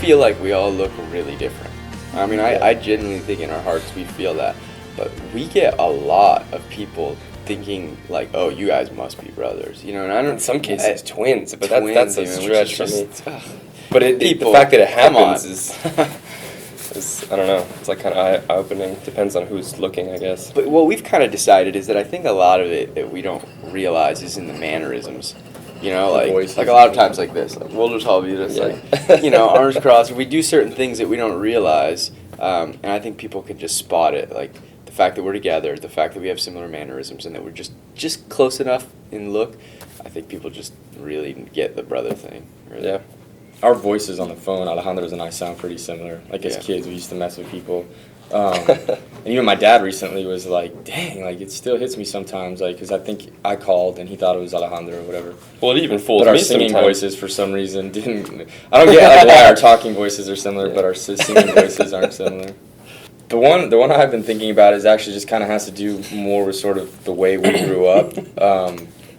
feel like we all look really different. I mean, I genuinely think in our hearts we feel that. But we get a lot of people thinking like, oh, you guys must be brothers, you know, and I don't... In some cases, twins, but twins, that's a even, stretch for me. But the People, fact that it come happens on. is, I don't know, it's like kind of eye-opening. Depends on who's looking, I guess. But what we've kind of decided is that I think a lot of it that we don't realize is in the mannerisms. You know, like a lot of times like this. Like we'll just all be just like, you know, arms crossed. We do certain things that we don't realize, and I think people can just spot it. Like the fact that we're together, the fact that we have similar mannerisms, and that we're just close enough in look. I think people just really get the brother thing. Really. Yeah. Our voices on the phone, Alejandro's and I, sound pretty similar. Like as kids, we used to mess with people. And even my dad recently was like, dang, like it still hits me sometimes, like, because I think I called and he thought it was Alejandro or whatever. Well, it even fools me. But our singing voices, for some reason, didn't. I don't get like why our talking voices are similar, but our singing voices aren't similar. The one I've been thinking about is actually just kind of has to do more with sort of the way we grew up.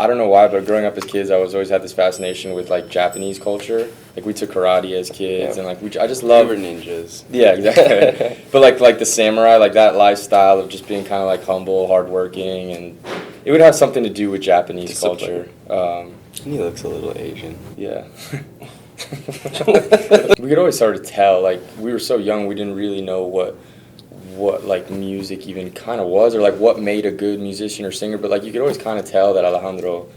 I don't know why, but growing up as kids, I always had this fascination with like Japanese culture. Like we took karate as kids, and like I just love ninjas. Yeah, exactly. But like the samurai, like that lifestyle of just being kind of like humble, hardworking, and it would have something to do with Japanese culture. He looks a little Asian. Yeah. We could always sort of tell. Like we were so young, we didn't really know what like music even kind of was, or like what made a good musician or singer, but like you could always kind of tell that Alejandro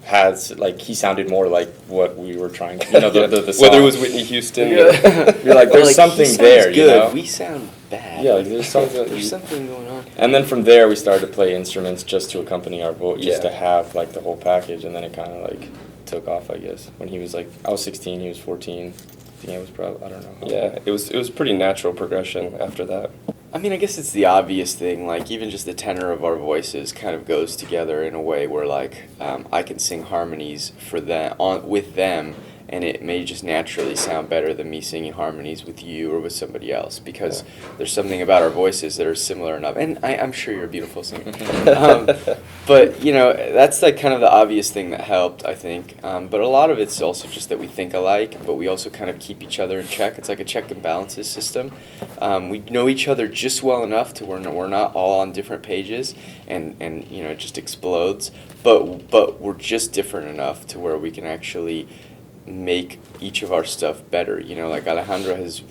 has, like, he sounded more like what we were trying to, you know, the song. Whether it was Whitney Houston. You're like, there's something there, good. You know? We sound bad. Yeah, like there's something. There's something going on. And then from there, we started to play instruments just to accompany our voice, just to have like the whole package, and then it kind of like took off, I guess. When he was like, I was 16, he was 14. I think I was probably, I don't know. Yeah, it was pretty natural progression after that. I mean, I guess it's the obvious thing, like, even just the tenor of our voices kind of goes together in a way where, like, I can sing harmonies for them, with them, and it may just naturally sound better than me singing harmonies with you or with somebody else, because there's something about our voices that are similar enough, and I'm sure you're a beautiful singer. But, you know, that's, like, kind of the obvious thing that helped, I think, but a lot of it's also just that we think alike, but we also kind of keep each other in check. It's like a check and balances system. We know each other just well enough to where we're not all on different pages, and you know, it just explodes, but we're just different enough to where we can actually make each of our stuff better. You know, like Alejandro has,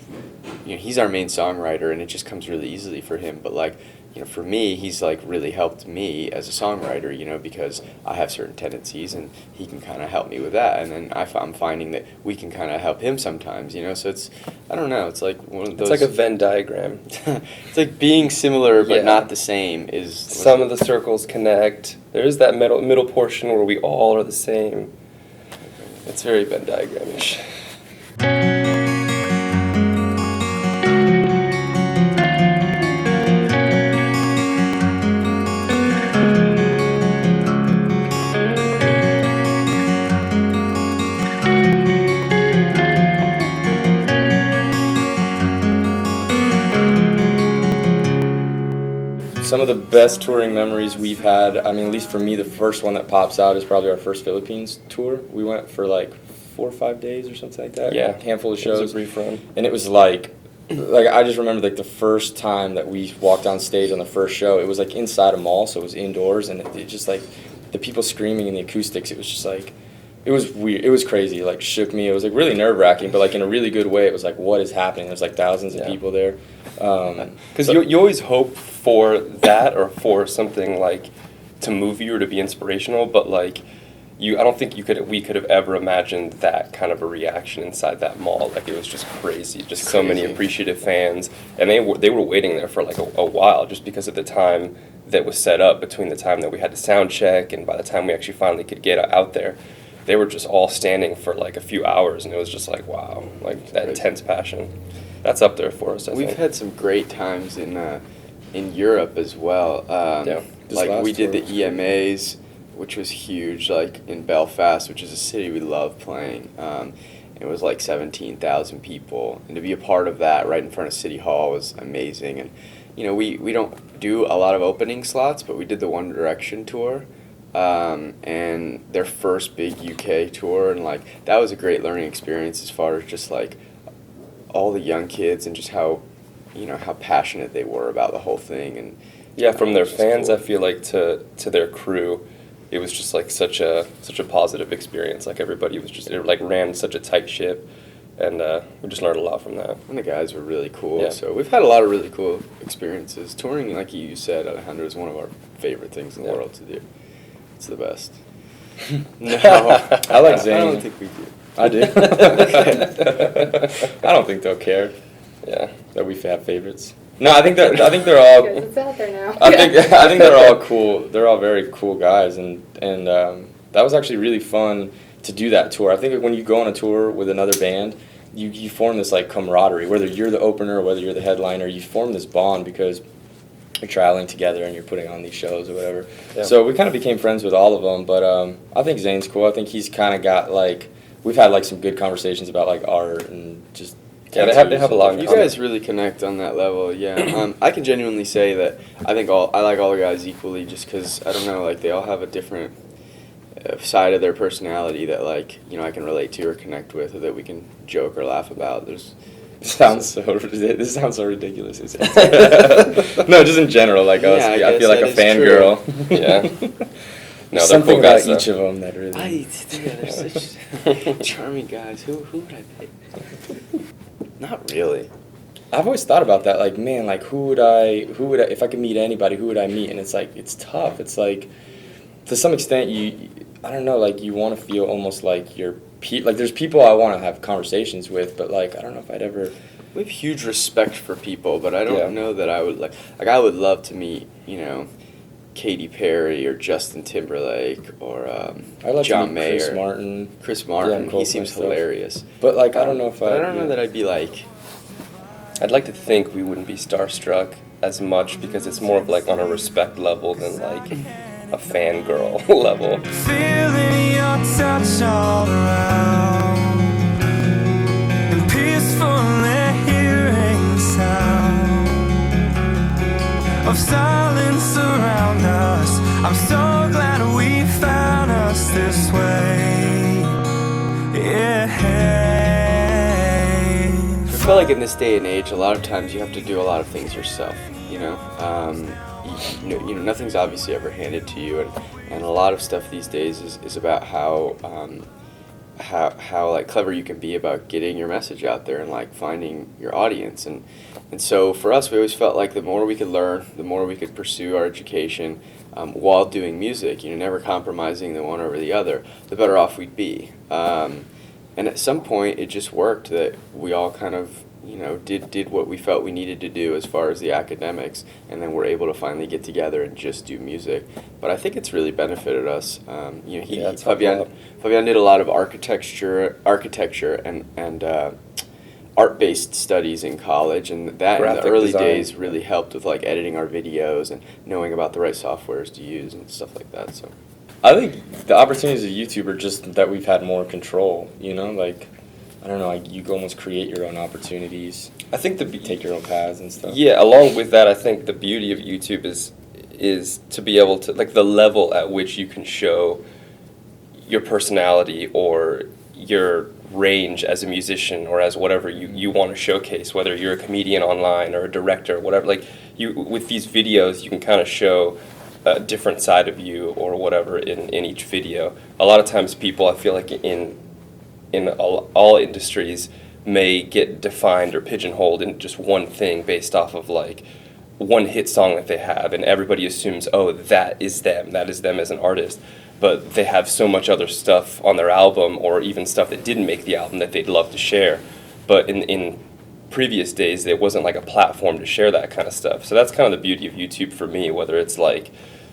you know, he's our main songwriter, and it just comes really easily for him, but like, you know, for me, he's like really helped me as a songwriter, you know, because I have certain tendencies and he can kind of help me with that. And then I'm finding that we can kind of help him sometimes, you know, so it's, I don't know, it's like one of those. It's like a Venn diagram. It's like being similar but not the same is. Some of the circles connect. There is that middle portion where we all are the same. It's very Venn diagram-ish. Some of the best touring memories we've had, I mean, at least for me, the first one that pops out is probably our first Philippines tour. We went for like 4 or 5 days or something like that. Yeah. A handful of shows. It was a brief run. And it was like I just remember like the first time that we walked on stage on the first show, it was like inside a mall, so it was indoors, and it just like the people screaming and the acoustics, it was just like, it was weird. It was crazy. Like shook me. It was like really nerve-wracking, but like in a really good way. It was like, what is happening? There's like thousands of people there. Because you always hope for that, or for something like to move you or to be inspirational, but like I don't think we could have ever imagined that kind of a reaction inside that mall. Like it was just crazy. Just so many appreciative fans, and they were waiting there for like a while, just because of the time that was set up between the time that we had to sound check and by the time we actually finally could get out there. They were just all standing for like a few hours, and it was just like, wow, like that intense passion. That's up there for us, I think. We've had some great times in Europe as well. Like we did the EMAs, which was huge, like in Belfast, which is a city we love playing. It was like 17,000 people, and to be a part of that right in front of City Hall was amazing. And you know, we don't do a lot of opening slots, but we did the One Direction tour. And their first big UK tour, and like that was a great learning experience as far as just like all the young kids and just how, how passionate they were about the whole thing. And Yeah, from their it's just fans, cool. I feel like to their crew, it was just like such a positive experience. Like everybody was just, it like ran such a tight ship, and we just learned a lot from that. And the guys were really cool. Yeah. So we've had a lot of really cool experiences. Touring, like you said, Alejandro, is one of our favorite things in the Yeah. world to do. It's the best. No, I like Zayn. I don't think we do. I do. I don't think they'll care Yeah. that we have favorites. No, I think they're all. Because it's out there now. I think they're all cool. They're all very cool guys, and that was actually really fun to do that tour. I think when you go on a tour with another band, you form this like camaraderie. Whether you're the opener or whether you're the headliner, you form this bond because you're traveling together and you're putting on these shows or whatever. Yeah. So we kind of became friends with all of them. But I think Zane's cool. I think he's kind of got like we've had like some good conversations about like art and just. Yeah, they have a lot in You common. guys really connect on that level, yeah. I can genuinely say that I like all the guys equally, just because I don't know, like they all have a different side of their personality that like I can relate to or connect with, or that we can joke or laugh about. This sounds so ridiculous. No, just in general, like us. Yeah, I I guess feel like a that is fangirl. Yeah. No, they're Something cool guys. about each though. of them that really. they're such charming guys. Who would I pick? Not really. I've always thought about that. Like, man, like who would I? If I could meet anybody, who would I meet? And it's like it's tough. It's like, to some extent, I don't know. Like you want to feel almost like you're. Like there's people I want to have conversations with, but like I don't know if I'd ever. We have huge respect for people, but I don't Yeah. know that I would like I would love to meet, Katy Perry or Justin Timberlake or I'd like John to meet Mayer. Chris Martin. Chris Martin, Yeah, cool he seems stuff. hilarious. But like I don't know if But I don't know that I'd be like. I'd like to think we wouldn't be starstruck as much because it's more of like on a respect level than like a fangirl level. Feeling your touch all around, and peacefully hearing the sound of silence around us. I'm so glad we found us this way. Yeah. I feel like in this day and age, a lot of times you have to do a lot of things yourself. Nothing's obviously ever handed to you, and a lot of stuff these days is about how like clever you can be about getting your message out there and like finding your audience. And so for us, we always felt like the more we could learn, the more we could pursue our education while doing music, never compromising the one over the other, the better off we'd be. And at some point, it just worked that we all kind of, did what we felt we needed to do as far as the academics, and then we're able to finally get together and just do music. But I think it's really benefited us. it's helped a lot. Fabian did a lot of architecture and art-based studies in college, and that in Graphic the early design. days really helped with like editing our videos and knowing about the right softwares to use and stuff like that. So. I think the opportunities of YouTube are just that we've had more control, like, I don't know, like you almost create your own opportunities, I think take your own paths and stuff. Yeah, along with that, I think the beauty of YouTube is to be able to, like, the level at which you can show your personality or your range as a musician or as whatever you want to showcase, whether you're a comedian online or a director, whatever. Like, with these videos, you can kind of show a different side of you or whatever in each video. A lot of times people, I feel like in all industries, may get defined or pigeonholed in just one thing based off of like one hit song that they have, and everybody assumes, oh, that is them as an artist. But they have so much other stuff on their album, or even stuff that didn't make the album, that they'd love to share. But in previous days, there wasn't like a platform to share that kind of stuff. So that's kind of the beauty of YouTube for me, whether it's like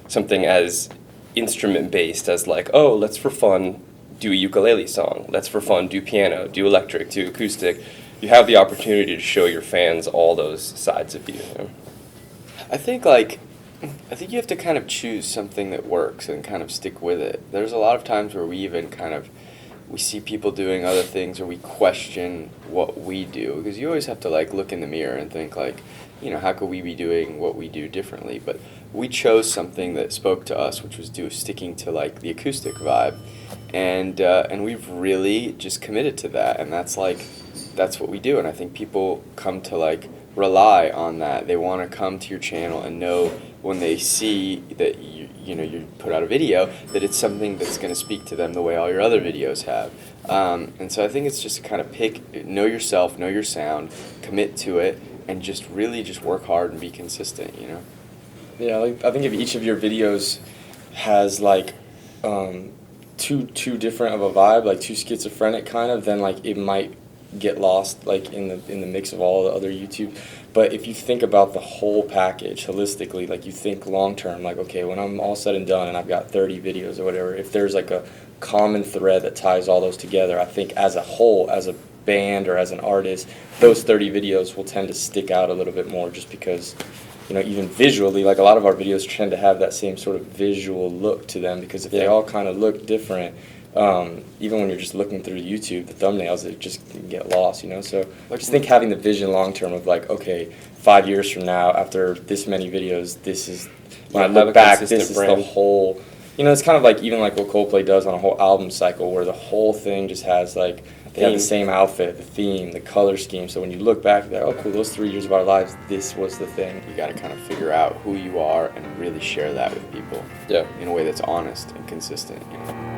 something as instrument-based as like, oh, let's for fun do a ukulele song. Let's for fun do piano, do electric, do acoustic. You have the opportunity to show your fans all those sides of you. I think you have to kind of choose something that works and kind of stick with it. There's a lot of times where we even we see people doing other things, or we question what we do, because you always have to like look in the mirror and think like, how could we be doing what we do differently? But we chose something that spoke to us, which was sticking to like the acoustic vibe, and we've really just committed to that, and that's like that's what we do, and I think people come to like rely on that. They want to come to your channel and know when they see that you put out a video that it's something that's going to speak to them the way all your other videos have. And so I think it's just to kind of know yourself, know your sound, commit to it, and just really just work hard and be consistent, you know? Yeah, like, I think if each of your videos has like too different of a vibe, like too schizophrenic kind of, then like it might get lost like in the mix of all the other YouTube. But if you think about the whole package holistically, like you think long term, like okay, when I'm all said and done and I've got 30 videos or whatever, if there's like a common thread that ties all those together, I think as a whole, as a band or as an artist, those 30 videos will tend to stick out a little bit more, just because, you know, even visually, like a lot of our videos tend to have that same sort of visual look to them, because if they all kind of look different, even when you're just looking through YouTube, the thumbnails, it just can get lost, you know? So I just think having the vision long term of like, okay, 5 years from now, after this many videos, this is, when I look back, this is the whole, you know, it's kind of like even like what Coldplay does on a whole album cycle, where the whole thing just has like, they have the same outfit, the theme, the color scheme. So when you look back, you're like, oh, cool, those 3 years of our lives, this was the thing. You got to kind of figure out who you are and really share that with people. Yeah. In a way that's honest and consistent, you know?